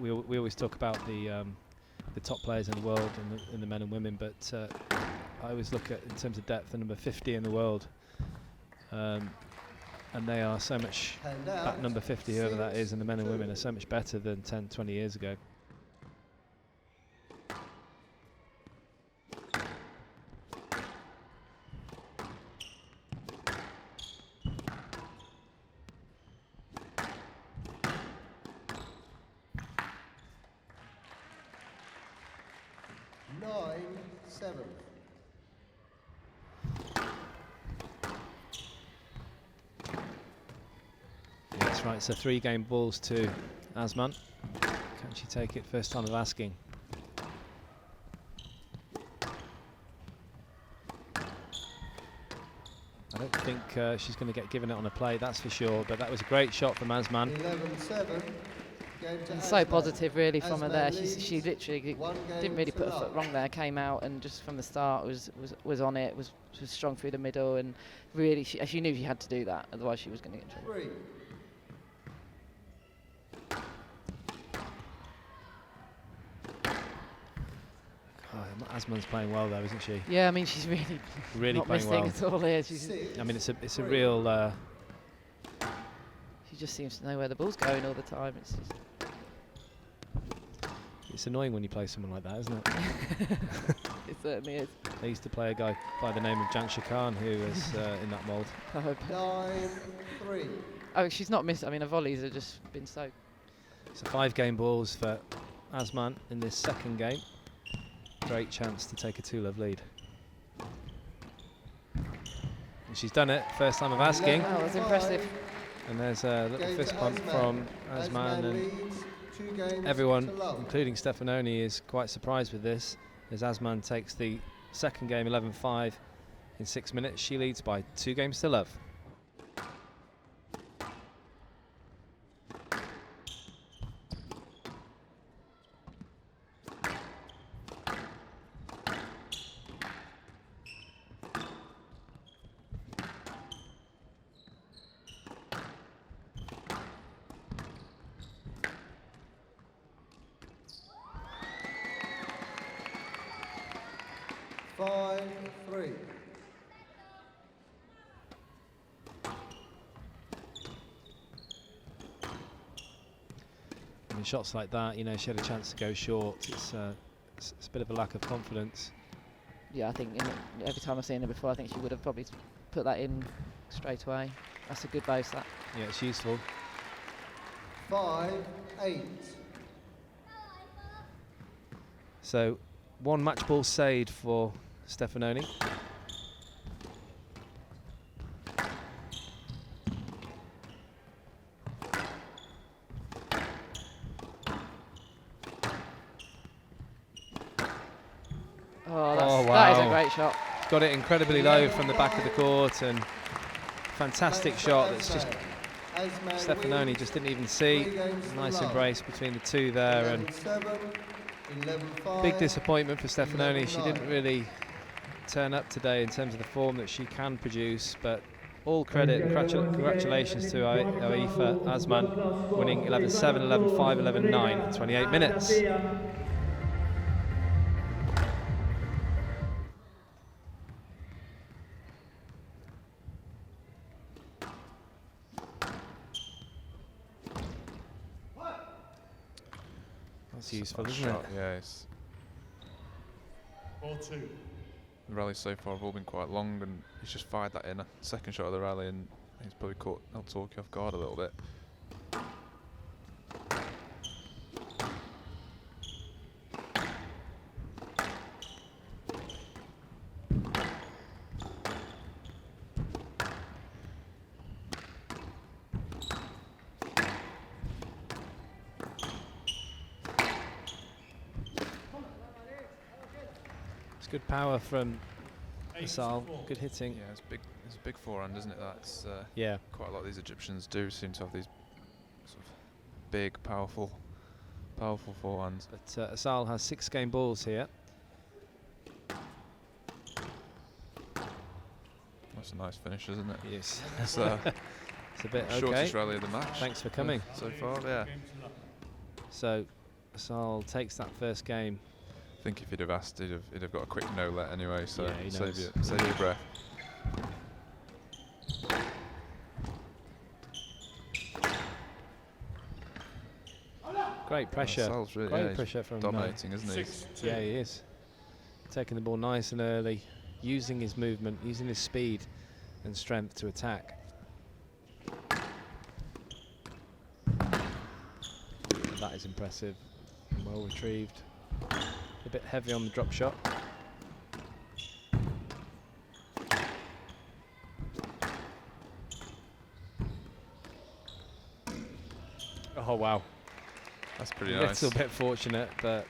we always talk about the top players in the world and the men and women, but I always look at, in terms of depth, the number 50 in the world, and they are so much, that number 50, whoever that is, and the men and women are so much better than 10, 20 years ago. That's right, so 3 game balls to Azman. Can she take it? First time of asking. I don't think she's going to get given it on a play, that's for sure, but that was a great shot from Azman. 11-7. So positive really from her there. She literally didn't really put a foot wrong there, came out and just from the start was on it, was strong through the middle, and really she knew she had to do that, otherwise she was going to get in trouble. Azman's playing well though, isn't she? Yeah, I mean she's really not playing missing well at all here. I mean it's a real. She just seems to know where the ball's going all the time. It's annoying when you play someone like that, isn't it? It certainly is. I used to play a guy by the name of Jansha Khan who was in that mould. 9-3. Oh, she's not missed. I mean, her volleys have just been so. So 5 game balls for Azman in this second game. Great chance to take a 2-love lead. And she's done it, first time of asking. Oh, that's impressive. And there's a little fist pump from Azman, and everyone, including Stefanoni, is quite surprised with this, as Azman takes the second game 11-5 in 6 minutes. She leads by 2 games to love. Shots like that, you know, she had a chance to go short. It's a bit of a lack of confidence. Yeah, I think every time I've seen her before, I think she would have probably put that in straight away. That's a good base, that. Yeah, it's useful. 5-8. So 1 match ball saved for Stefanoni. That is a great shot. Got it incredibly low from the back of the court, and fantastic shot that's just Stefanoni just didn't even see. Nice embrace between the two there, and big disappointment for Stefanoni. She didn't really turn up today in terms of the form that she can produce, but all credit, congratulations to Aifa Azman, winning 11-7, 11-5, 11-9 in 28 minutes. That's useful, isn't it? Yeah, it's 4-2. The rallies so far have all been quite long, and he's just fired that in a second shot of the rally, and he's probably caught Al-Turki off guard a little bit. Good power from Asal, good hitting. Yeah, it's a big forehand, isn't it? That's yeah. Quite a lot of these Egyptians do seem to have these sort of big, powerful forehands. But Asal has 6 game balls here. That's a nice finish, isn't it? Yes. It's it's a bit okay. Shortest rally of the match. Thanks for coming. So far, yeah. So Asal takes that first game. I think if he'd have asked, he'd have got a quick no let anyway. So Yeah, he save knows. your breath. Great pressure. Asal's really, Great he's pressure from dominating, isn't he? Yeah, he is. Taking the ball nice and early, using his movement, using his speed and strength to attack. That is impressive. Well retrieved. A bit heavy on the drop shot. Oh wow. That's pretty A nice. little bit fortunate, but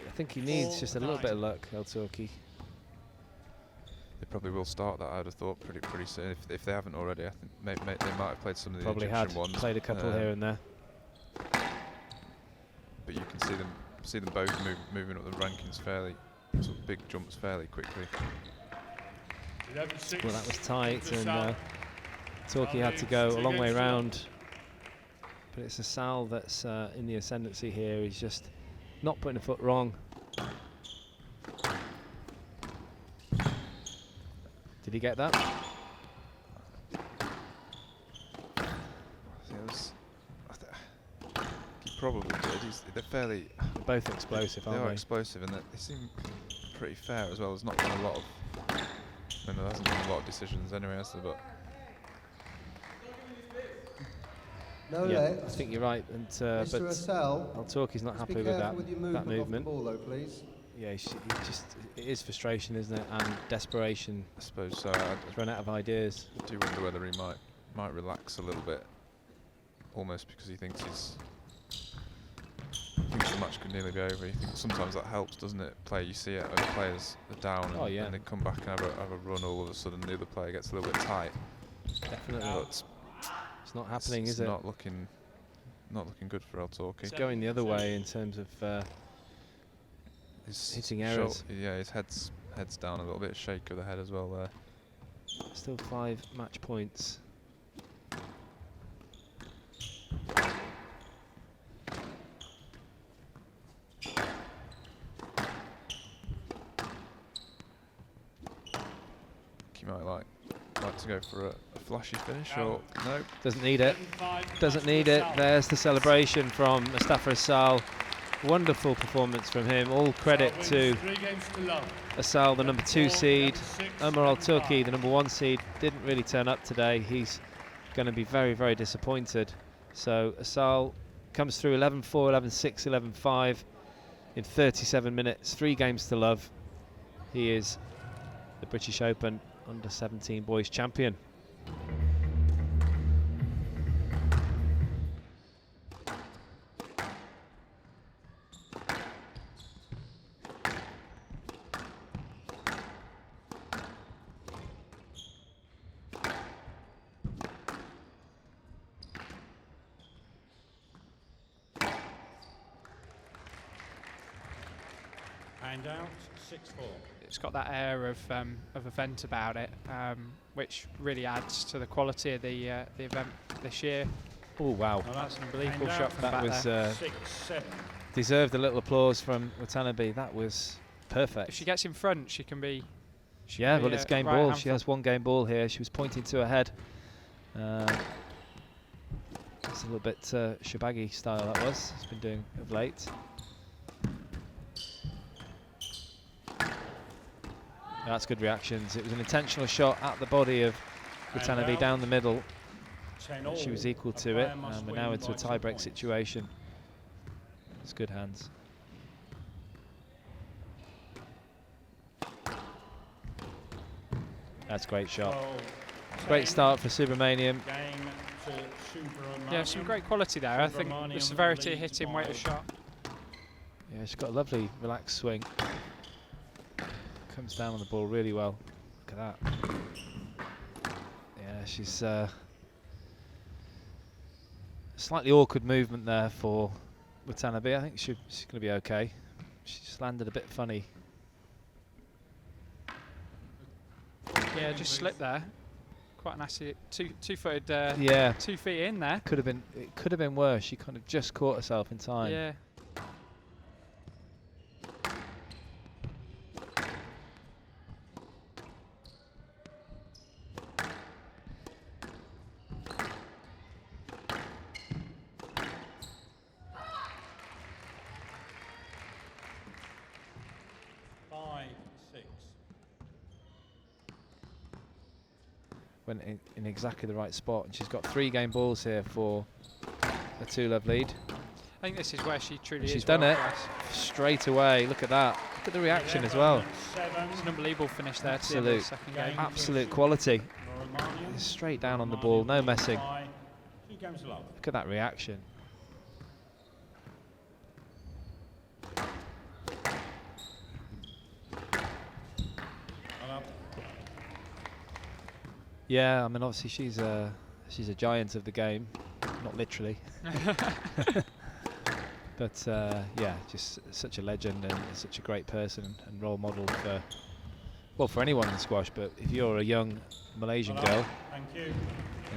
I think he needs just a little bit of luck, El Turki. They probably will start that, I'd have thought, pretty soon. If they haven't already, I think they might have played some of the Probably Egyptian had ones. played a couple here and there. But you can see them both moving up the rankings fairly, sort of big jumps fairly quickly. Well, that was tight, and Turki had to go a long way round. But it's Asal that's in the ascendancy here. He's just not putting a foot wrong. Did he get that? He probably did. They're fairly. They're both explosive, They aren't are they? explosive, and they seem pretty fair as well. There's not been a lot of. I mean, there hasn't been a lot of decisions anyway, has there? But No Yeah, let. I think you're right. And Mr. but Asal, El Turki's not just happy be with careful with your that movement. off the ball, though, please. Yeah, he just it is frustration, isn't it? And desperation. I suppose so. He's run out of ideas. I do wonder whether he might relax a little bit, almost because he thinks the match could nearly be over. You think sometimes that helps, doesn't it? You see it when the players are down Oh, yeah. and they come back and have a run. All of a sudden, the other player gets a little bit tight. Definitely. But It's not happening, it's is it? not looking good for El Turki. It's going the other way in terms of His hitting errors. Yeah, his head's down a little bit, shake of the head as well there. Still 5 match points. He might like to go for a flashy finish, or no? Doesn't need it. Doesn't need it. There's the celebration from Mustafa Asal. Wonderful performance from him. All credit to Asal, the number 2 seed. Umar El Turki, the number 1 seed, didn't really turn up today. He's going to be very, very disappointed. So Asal comes through 11-4, 11-6, 11-5 in 37 minutes. 3 games to love. He is the British Open Under-17 boys champion. And out, 6-4. It's got that air of event about it, which really adds to the quality of the event this year. Oh wow! Oh, that's an unbelievable And shot out, from That back was there. 6-7. deserved a little applause from Watanabe. That was perfect. If she gets in front, she can be. Yeah, well, it's game right ball. handful. She has 1 game ball here. She was pointing to her head. It's a little bit Shabaghi style, that was. It's been doing of late. That's good reactions. It was an intentional shot at the body of Watanabe out. down the middle. 10-all. She was equal A to player it, must and we're win now into a by 2 tie-break points. situation. It's good hands. That's a great shot. Great start for Subramanian. Game to Subramanian. Yeah, some great quality there. I think the Subramanian severity of leads hitting, weight of by- shot. Yeah, she's got a lovely relaxed swing. Comes down on the ball really well. Look at that. Yeah, she's slightly awkward movement there for Watanabe. I think she's going to be okay. She just landed a bit funny. Yeah, just slipped there. Quite nasty. Two-footed. Yeah, 2 feet in there. could have been. It could have been worse. She kind of just caught herself in time. Yeah. went in exactly the right spot, and she's got 3 game balls here for a 2-love lead. I think this is where she truly She's is done it world-class. straight away. Look at that. Look at the reaction as well. 7. It's an unbelievable finish there to the end of the second game. Absolute quality. Romanian. Straight down on the ball, no messing. 2 games love. Look at that reaction. Well up. Yeah, I mean, obviously she's a giant of the game, not literally. But yeah, just such a legend and such a great person and role model for, well, for anyone in squash. But if you're a young Malaysian Well girl, up. Thank you.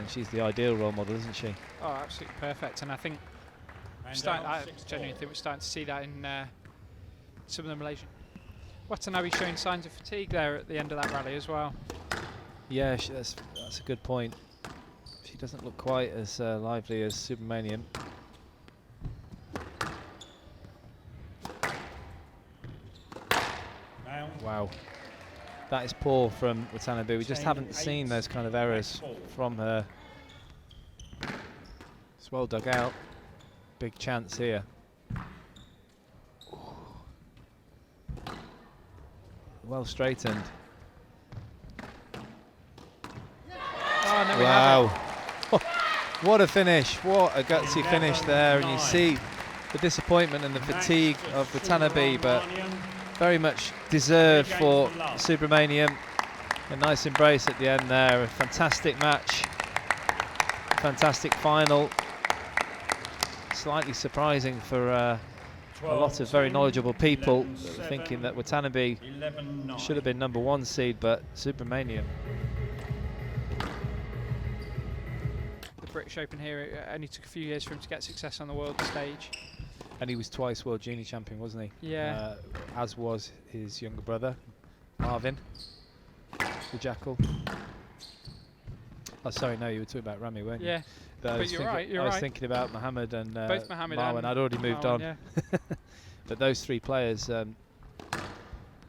then she's the ideal role model, isn't she? Oh, absolutely perfect. And I think I genuinely think we're starting to see that in some of the Malaysian. Watanabe showing signs of fatigue there at the end of that rally as well. Yeah, that's a good point. She doesn't look quite as lively as Subramanian. Now. Wow, that is poor from Watanabe. We just haven't seen those kind of errors from her. It's well dug out. Big chance here. Well straightened. Oh, and then we have Wow. What a finish. What a gutsy finish there. And you see the disappointment and the fatigue of Watanabe, but very much deserved for Subramanian. A nice embrace at the end there. A fantastic match. Fantastic final. Slightly surprising for a lot of very knowledgeable people thinking that Watanabe should have been #1 seed, but Subramanian. the British Open here. It only took a few years for him to get success on the world stage. And he was twice World Junior Champion, wasn't he? Yeah. As was his younger brother, Marvin, the Jackal. Oh, sorry, no, you were talking about Rami, weren't you? Yeah. But you're right, I was thinking about Mohammed and both Mohammed Marwan. and I'd already moved Marwan, on. yeah. But those 3 players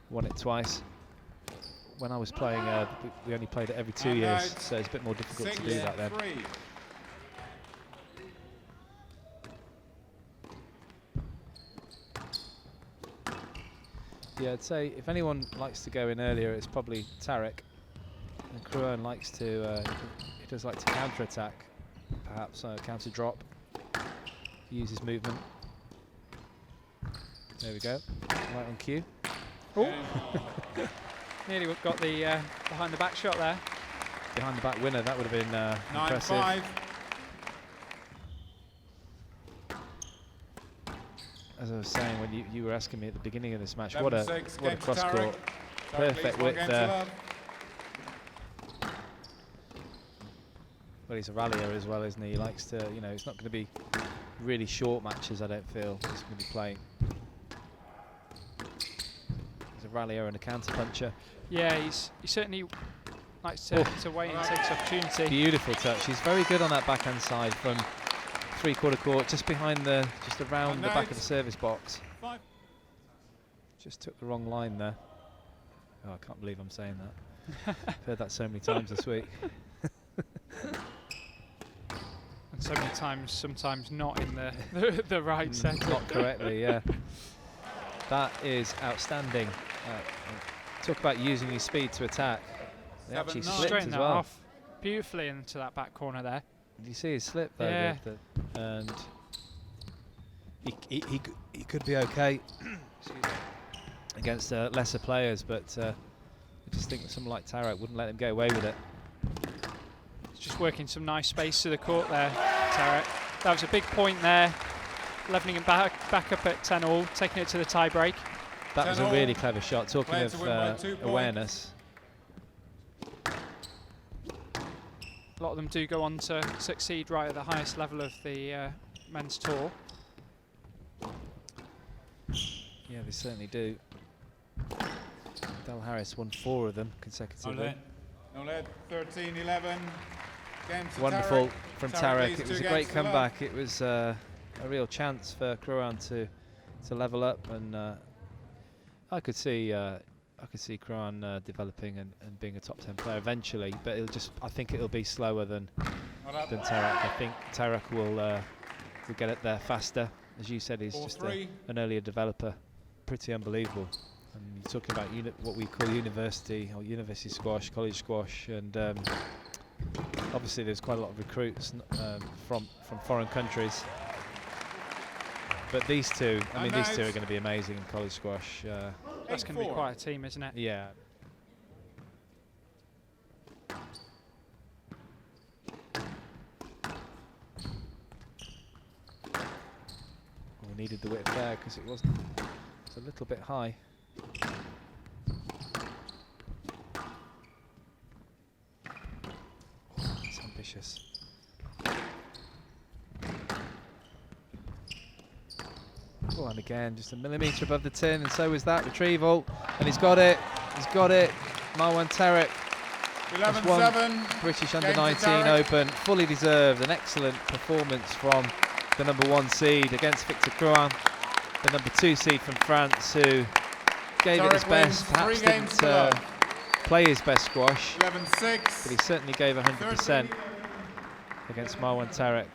won it twice. When I was playing, we only played it every 2 years, so it's a bit more difficult to do that then. Yeah, I'd say if anyone likes to go in earlier, it's probably Tarek. And Kruan likes to, he does like to counter-attack, perhaps counter drop, use his movement. There we go, right on cue. Oh. Nearly got the behind the back shot there. Behind the back winner, that would have been impressive. 9-5. As I was saying when you were asking me at the beginning of this match, what a 7-6 cross court, perfect width there. Well, he's a rallier as well, isn't he? He likes to, you know, it's not going to be really short matches, I don't feel. He's going to be playing. He's a rallier and a counter puncher. Yeah, he certainly likes to wait and take his opportunity. Beautiful touch. He's very good on that backhand side from 3/4 court, just behind just around the back of the service box. Just took the wrong line there. Oh, I can't believe I'm saying that. I've heard that so many times this week. And so many times, sometimes not in the right setting. Not correctly, yeah. That is outstanding. Talk about using your speed to attack. They actually slipped Straighten as that well. off beautifully into that back corner there. Did you see his slip though? Yeah. And he could be okay against lesser players, but I just think that someone like Tarek wouldn't let him get away with it. Just working some nice space to the court there, Tarek. That was a big point there, levelling it back up at 10-all, taking it to the tie break. That was a really clever shot. Talking of awareness. A lot of them do go on to succeed right at the highest level of the men's tour. Yeah, they certainly do. Del Harris won 4 of them consecutively. No lead, 13-11. Wonderful from Tarek. It was a great comeback. It was a real chance for Kruan to level up, and I could see I could see Kruan developing and being a top 10 player eventually, but I think it'll be slower than Tarak. I think Tarak will get it there faster. As you said, he's just an earlier developer, pretty unbelievable. And you're talking about what we call university squash, college squash, and obviously there's quite a lot of recruits from foreign countries. But these two, I mean, these two are going to be amazing in college squash. That's going to be quite a team, isn't it? Yeah. We needed the width there because it's a little bit high. It's ambitious. Oh, and again, just a millimetre above the tin, and so is that retrieval. And he's got it. He's got it. Marwan Tarak. 11-7. British Under-19 Open, fully deserved. An excellent performance from the #1 seed against Victor Kruan, the #2 seed from France, who gave it his best. Perhaps didn't play his best squash, 11-6. but he certainly gave 100% against Marwan Tarak.